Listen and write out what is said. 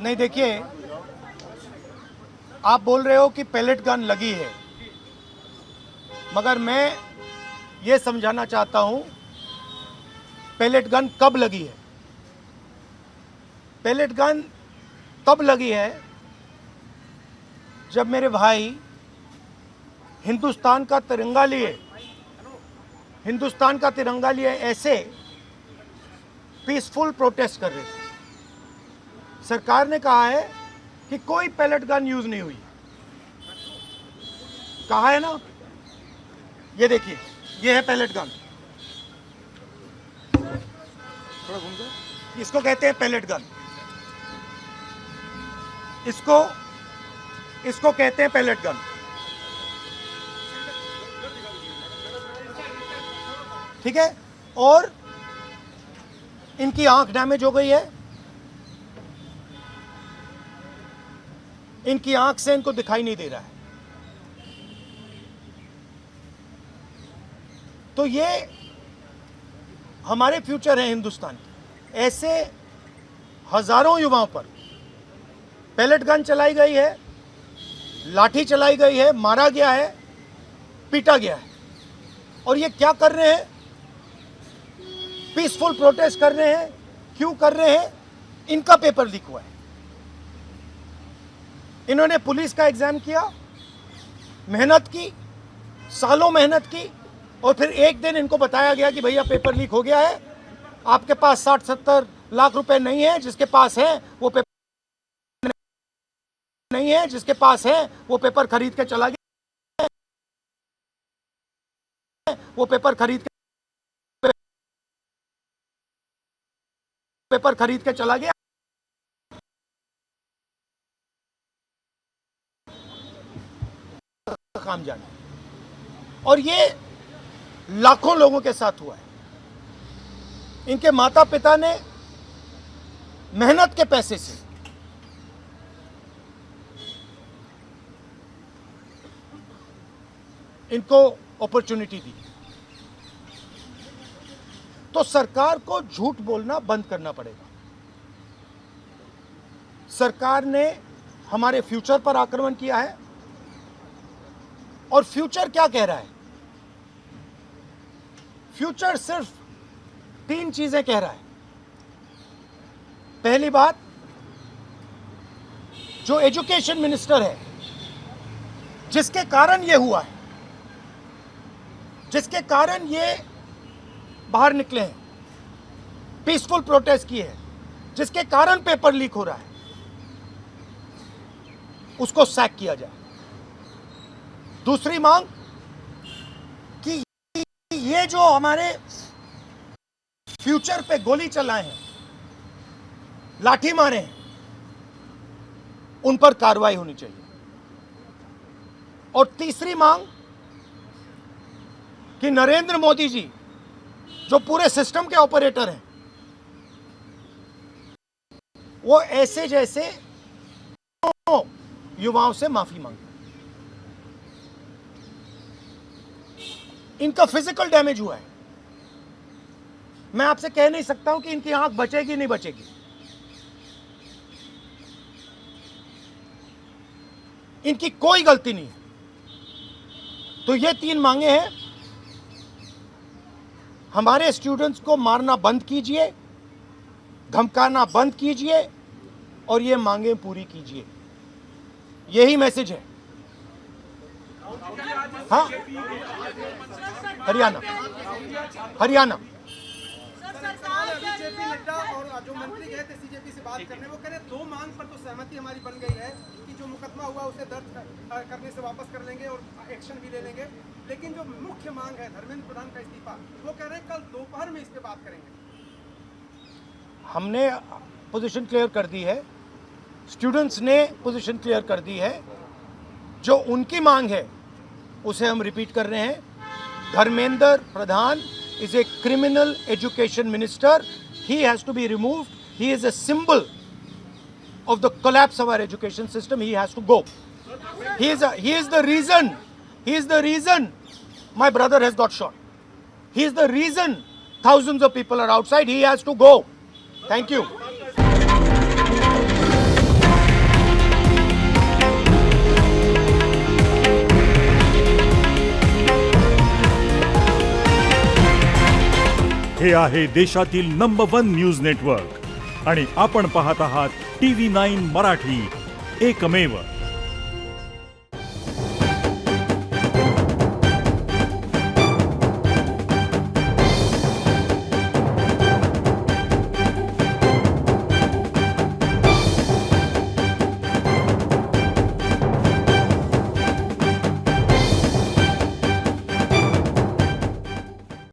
नहीं, देखिए, आप बोल रहे हो कि पैलेट गन लगी है, मगर मैं ये समझाना चाहता हूं पैलेट गन कब लगी है। पैलेट गन तब लगी है जब मेरे भाई हिंदुस्तान का तिरंगा लिए ऐसे पीसफुल प्रोटेस्ट कर रहे थे। सरकार ने कहा है कि कोई पैलेट गन यूज नहीं हुई, कहा है ना। ये देखिए, ये है पैलेट गन, थोड़ा घूम जाए। इसको कहते हैं पैलेट गन, इसको कहते हैं पैलेट गन। ठीक है, और इनकी आंख डैमेज हो गई है, इनकी आंख से इनको दिखाई नहीं दे रहा है। तो ये हमारे फ्यूचर है हिंदुस्तान के। ऐसे हजारों युवाओं पर पैलेट गन चलाई गई है, लाठी चलाई गई है, मारा गया है, पीटा गया है। और ये क्या कर रहे हैं? पीसफुल प्रोटेस्ट कर रहे हैं। क्यों कर रहे हैं? इनका पेपर लीक हुआ है। इन्होंने पुलिस का एग्जाम किया, मेहनत की, सालों मेहनत की, और फिर एक दिन इनको बताया गया कि भैया पेपर लीक हो गया है, आपके पास 60-70 लाख रुपए नहीं है, जिसके पास है वो पेपर नहीं है, जिसके पास है वो पेपर खरीद के चला गया, वो पेपर खरीद के चला गया। काम जाने, और ये लाखों लोगों के साथ हुआ है। इनके माता पिता ने मेहनत के पैसे से इनको अपॉर्चुनिटी दी। तो सरकार को झूठ बोलना बंद करना पड़ेगा। सरकार ने हमारे फ्यूचर पर आक्रमण किया है, और फ्यूचर क्या कह रहा है? फ्यूचर सिर्फ 3 चीजें कह रहा है। पहली बात, जो एजुकेशन मिनिस्टर है, जिसके कारण ये हुआ है, जिसके कारण ये बाहर निकले हैं, पीसफुल प्रोटेस्ट किए हैं, जिसके कारण पेपर लीक हो रहा है, उसको सैक किया जाए। दूसरी मांग कि ये जो हमारे फ्यूचर पे गोली चलाए हैं, लाठी मारे हैं, उन पर कार्रवाई होनी चाहिए। और तीसरी मांग कि नरेंद्र मोदी जी, जो पूरे सिस्टम के ऑपरेटर हैं, वो ऐसे जैसे युवाओं से माफी मांगे। इनका फिजिकल डैमेज हुआ है। मैं आपसे कह नहीं सकता हूं कि इनकी आंख बचेगी नहीं बचेगी। इनकी कोई गलती नहीं है। तो ये 3 मांगे हैं। हमारे स्टूडेंट्स को मारना बंद कीजिए, धमकाना बंद कीजिए, और ये मांगे पूरी कीजिए। यही मैसेज है। हाँ, हरियाणा जेपी नड्डा और जो मंत्री गए थे सीजेपी से बात करने, वो कह रहे 2 मांग पर तो सहमति हमारी बन गई है कि जो मुकदमा हुआ उसे दर्ज करने से वापस कर लेंगे और एक्शन भी ले लेंगे, लेकिन जो मुख्य मांग है धर्मेंद्र प्रधान का इस्तीफा, वो कह रहे हैं कल दोपहर में इस पे बात करेंगे। हमने पोजीशन क्लियर कर दी है, स्टूडेंट्स ने पोजीशन क्लियर कर दी है। जो उनकी मांग है उसे हम रिपीट कर रहे हैं। Dharmendra Pradhan is a criminal education minister. He has to be removed. He is a symbol of the collapse of our education system. He has to go. He is the reason my brother has got shot. He is the reason thousands of people are outside. He has to go. Thank you. हे आहे देशातील number 1 news network आणि आपण पाहत आहात TV9 Marathi, एकमेव.